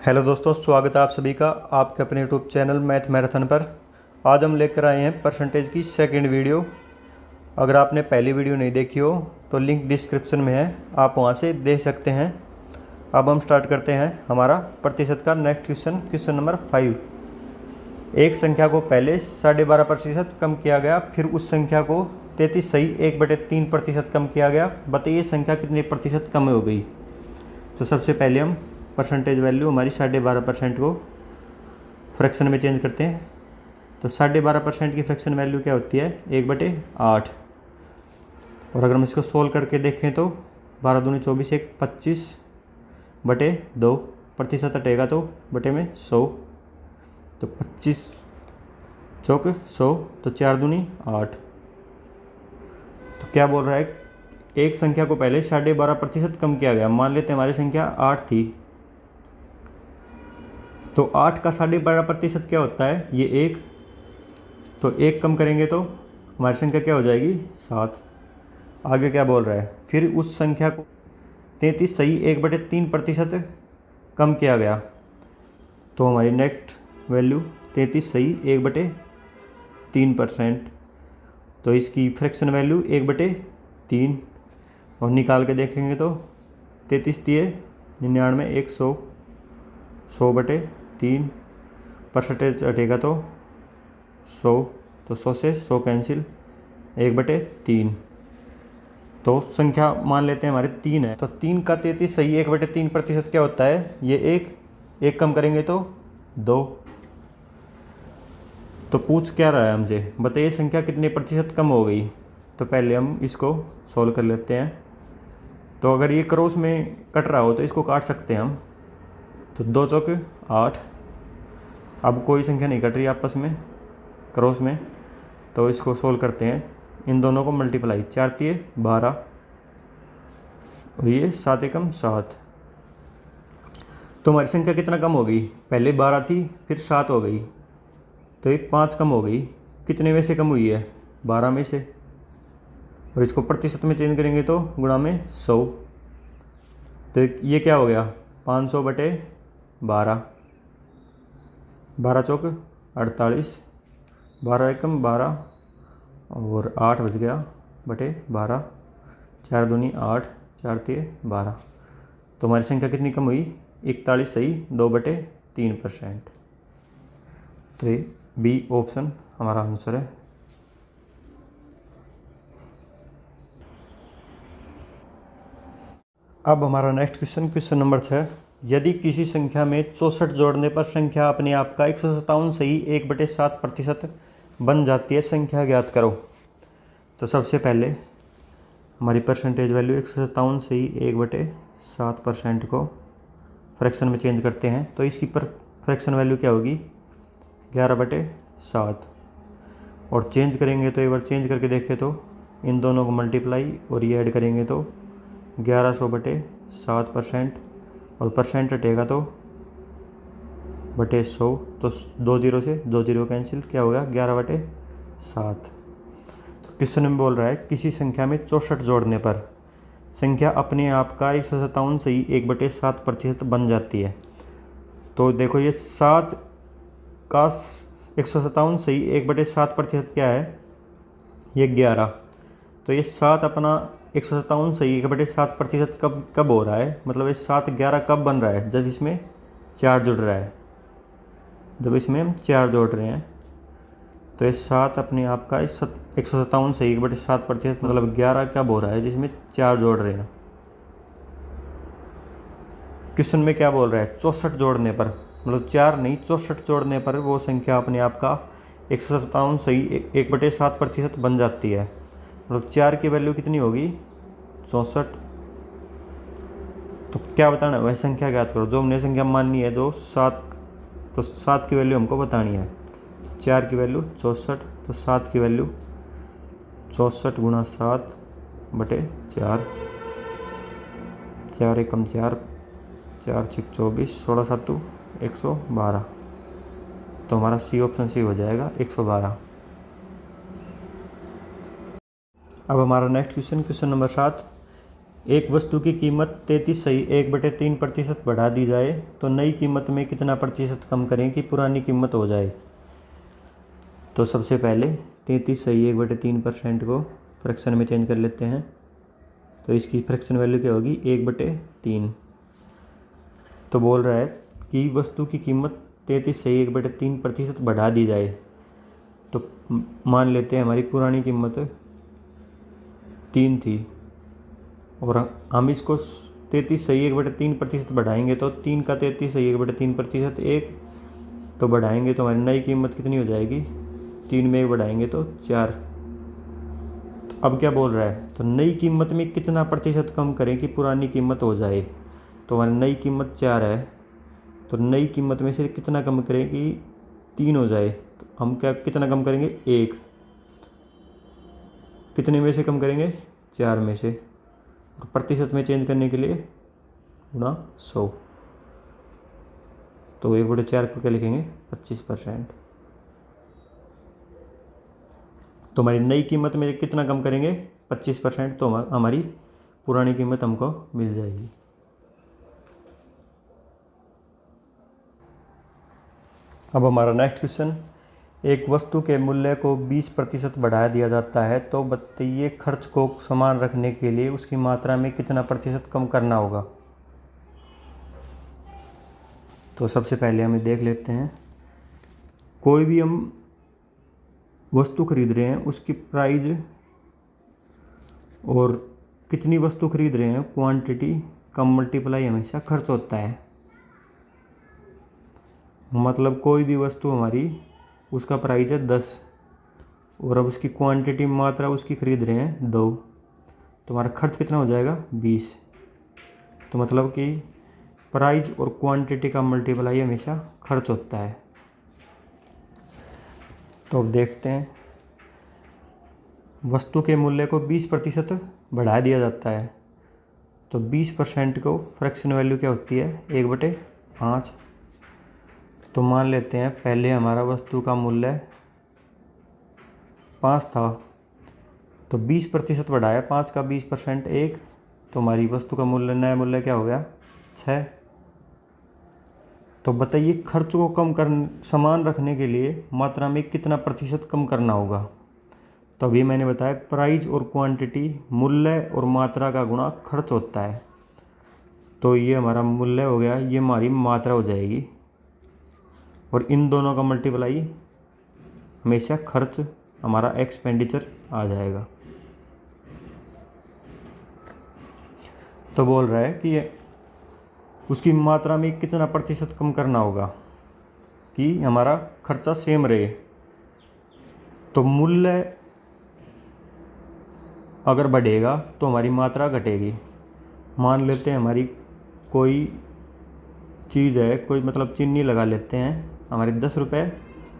Hello दोस्तों, स्वागत है आप सभी का आपके अपने यूट्यूब चैनल मैथ मैराथन पर। आज हम लेकर आए हैं परसेंटेज की सेकंड वीडियो। अगर आपने पहली वीडियो नहीं देखी हो तो लिंक डिस्क्रिप्शन में है, आप वहां से देख सकते हैं। अब हम स्टार्ट करते हैं हमारा प्रतिशत का नेक्स्ट क्वेश्चन नंबर 5। एक संख्या को पहले 12.5% कम किया गया, फिर उस संख्या को 33.1/3% कम किया गया। बताइए संख्या कितने प्रतिशत कम हो गई। तो सबसे पहले हम परसेंटेज वैल्यू हमारी 12.5% को फ्रैक्शन में चेंज करते हैं। तो 12.5% की फ्रैक्शन वैल्यू क्या होती है? 1/8। और अगर हम इसको सोल्व करके देखें तो 12 दूनी 24, 1 25/2 प्रतिशत हटेगा तो बटे में 100। तो 25 चौक 100, तो 4 दूनी 8। तो क्या बोल रहा है? एक संख्या को पहले 12.5% कम किया गया। मान लेते हैं हमारी संख्या 8 थी, तो 8 का 12.5% क्या होता है? ये 1। तो 1 कम करेंगे तो हमारी संख्या क्या हो जाएगी? 7। आगे क्या बोल रहा है? फिर उस संख्या को 33.1/3% कम किया गया। तो हमारी नेक्स्ट वैल्यू 33.1/3%। तो इसकी फ्रैक्शन वैल्यू 1/3 और निकाल के देखेंगे तो 33×99 100, 100/3 परसेंटेज हटेगा तो 100, तो 100 से 100 कैंसिल, 1/3। तो संख्या मान लेते हैं हमारे 3 है। तो 3 का 33.1/3% क्या होता है? ये 1 कम करेंगे तो 2। तो पूछ क्या रहा है हमसे? बताइए संख्या कितने प्रतिशत कम हो गई। तो पहले हम इसको सॉल्व कर लेते हैं। तो अगर ये क्रॉस में कट रहा हो तो इसको काट सकते हैं हम। तो 2 चौक 8। अब कोई संख्या नहीं कट रही आपस में क्रॉस में, तो इसको सोल्व करते हैं। इन दोनों को मल्टीप्लाई, 4 तिये 12 और ये 7 एकम 7। तो हमारी संख्या कितना कम हो गई? पहले 12 थी, फिर 7 हो गई, तो ये 5 कम हो गई। कितने में से कम हुई है? 12 में से। और इसको प्रतिशत में चेंज करेंगे तो गुणा में 100। तो ये क्या हो गया? 500/12। 12 चौक 48, 12 एकम 12 और 8 बच गया बटे 12, 4 दूनी 8, 4 तिये 12। तो हमारी संख्या कितनी कम हुई? 41 सही 2/3%। तो ये बी ऑप्शन हमारा आंसर है। अब हमारा नेक्स्ट क्वेश्चन नंबर 6। यदि किसी संख्या में 64 जोड़ने पर संख्या अपने आप का 157 सही 1/7% बन जाती है, संख्या ज्ञात करो। तो सबसे पहले हमारी परसेंटेज वैल्यू 157 सही 1/7% को फ्रैक्शन में चेंज करते हैं। तो इसकी फ्रैक्शन वैल्यू क्या होगी? 11/7। और चेंज करेंगे तो एक बार चेंज करके देखें तो इन दोनों को मल्टीप्लाई और ये ऐड करेंगे तो 1100/7%। और परसेंट हटेगा तो बटे 100, तो 2 0 से 2 0 कैंसिल, क्या होगा? 11/7। तो क्वेश्चन में बोल रहा है किसी संख्या में 64 जोड़ने पर संख्या अपने आप का 157 सही 1/7% बन जाती है। तो देखो ये 7 का 157 सही 1/7% क्या है? ये 11। तो ये 7 अपना 157 सही 1/7% कब हो रहा है? मतलब ये 7 11 कब बन रहा है? जब इसमें 4 जुड़ रहा है, जब इसमें हम 4 जोड़ रहे हैं। तो ये 7 अपने आप का 157 सही 1/7% मतलब 11 कब हो रहा है? जिसमें 4 जोड़ रहे हैं। क्वेश्चन में क्या बोल रहा है? 64 जोड़ने पर, मतलब 4 नहीं 64 जोड़ने पर वो संख्या अपने आप का 157 सही 1/7% बन जाती है। मतलब 4 की वैल्यू कितनी होगी? 64। तो क्या बताना है? वह संख्या ज्ञात करो। जो हमने संख्या माननी है जो 7, तो 7 की वैल्यू हमको बतानी है। 4 की वैल्यू 64, तो 7 की वैल्यू 64 गुणा 7/4, 4 एकम 4, 4 6 24, 16 7 112। तो हमारा सी ऑप्शन सी हो जाएगा 112। अब हमारा नेक्स्ट क्वेश्चन नंबर 7। एक वस्तु की कीमत 33 सही 1/3% बढ़ा दी जाए तो नई कीमत में कितना प्रतिशत कम करें कि पुरानी कीमत हो जाए। तो सबसे पहले 33 सही 1/3% को फ्रैक्शन में चेंज कर लेते हैं। तो इसकी फ्रैक्शन वैल्यू क्या होगी 1/3। तो बोल रहा है कि वस्तु की कीमत 33 सही 1/3% बढ़ा दी जाए। तो मान लेते हैं हमारी पुरानी कीमत 3 थी और हम इसको 33 सही 1/3% बढ़ाएंगे तो 3 का 33 सही 1/3% 1 तो बढ़ाएंगे तो हमारी नई कीमत कितनी हो जाएगी 3 में 1 बढ़ाएंगे तो 4। तो अब क्या बोल रहा है तो नई कीमत में कितना प्रतिशत कम करें कि पुरानी कीमत हो जाए। तो हमारी नई कीमत 4 है तो नई कीमत में से कितना कम करें कि 3 हो जाए। तो हम क्या कितना कम करेंगे 1। कितने में से कम करेंगे 4 में से। और प्रतिशत में चेंज करने के लिए गुणा 100। तो 1/4 को क्या लिखेंगे 25%। तो हमारी नई कीमत में कितना कम करेंगे 25% तो हमारी पुरानी कीमत हमको मिल जाएगी। अब हमारा नेक्स्ट क्वेश्चन, एक वस्तु के मूल्य को 20% बढ़ा दिया जाता है तो बताइए खर्च को समान रखने के लिए उसकी मात्रा में कितना प्रतिशत कम करना होगा। तो सबसे पहले हमें देख लेते हैं, कोई भी हम वस्तु खरीद रहे हैं उसकी प्राइस और कितनी वस्तु खरीद रहे हैं क्वांटिटी का मल्टीप्लाई हमेशा खर्च होता है। मतलब कोई भी वस्तु हमारी उसका प्राइस है 10 और अब उसकी क्वांटिटी मात्रा उसकी खरीद रहे हैं 2 तो हमारा खर्च कितना हो जाएगा 20। तो मतलब कि प्राइस और क्वांटिटी का मल्टीप्लाई हमेशा खर्च होता है। तो अब देखते हैं, वस्तु के मूल्य को 20% बढ़ा दिया जाता है तो 20% को फ्रैक्शन वैल्यू क्या होती है 1/5। तो मान लेते हैं पहले हमारा वस्तु का मूल्य 5 था तो 20% बढ़ाया 5 का 20% 1 तो हमारी वस्तु का मूल्य नया मूल्य क्या हो गया 6। तो बताइए खर्च को कम कर समान रखने के लिए मात्रा में कितना प्रतिशत कम करना होगा। तो अभी मैंने बताया प्राइस और क्वांटिटी मूल्य और मात्रा का गुणा खर्च होता है। तो ये हमारा मूल्य हो गया, ये हमारी मात्रा हो जाएगी और इन दोनों का मल्टीप्लाई हमेशा खर्च हमारा एक्सपेंडिचर आ जाएगा। तो बोल रहा है कि उसकी मात्रा में कितना प्रतिशत कम करना होगा कि हमारा खर्चा सेम रहे। तो मूल्य अगर बढ़ेगा तो हमारी मात्रा घटेगी। मान लेते हैं हमारी कोई चीज़ है, कोई मतलब चीनी लगा लेते हैं, हमारी 10 रुपये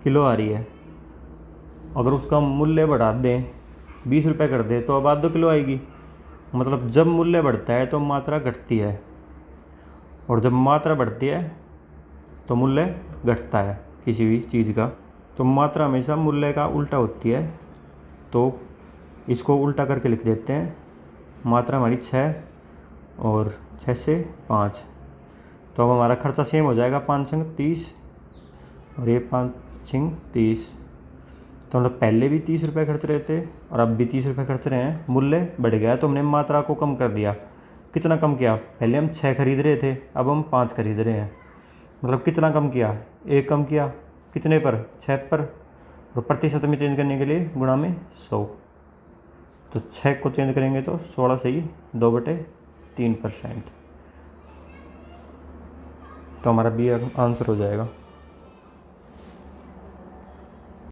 किलो आ रही है। अगर उसका मूल्य बढ़ा दें 20 रुपये कर दें तो अब आधा किलो आएगी। मतलब जब मूल्य बढ़ता है तो मात्रा घटती है और जब मात्रा बढ़ती है तो मूल्य घटता है किसी भी चीज़ का। तो मात्रा हमेशा मूल्य का उल्टा होती है। तो इसको उल्टा करके लिख देते हैं, मात्रा हमारी 6 और 6 से 5। तो अब हमारा खर्चा सेम हो जाएगा 5 × 30 और ये 5 × 30। तो मतलब पहले भी 30 रुपये खर्च रहे थे और अब भी 30 रुपये खर्च रहे हैं। मूल्य बढ़ गया तो हमने मात्रा को कम कर दिया। कितना कम किया, पहले हम 6 खरीद रहे थे अब हम 5 खरीद रहे हैं। मतलब कितना कम किया, 1 कम किया। कितने पर 6 पर। और प्रतिशत में चेंज करने के लिए गुणा में 100। तो 6 को चेंज करेंगे तो 16 से ही 2/3%। तो हमारा बी आंसर हो जाएगा।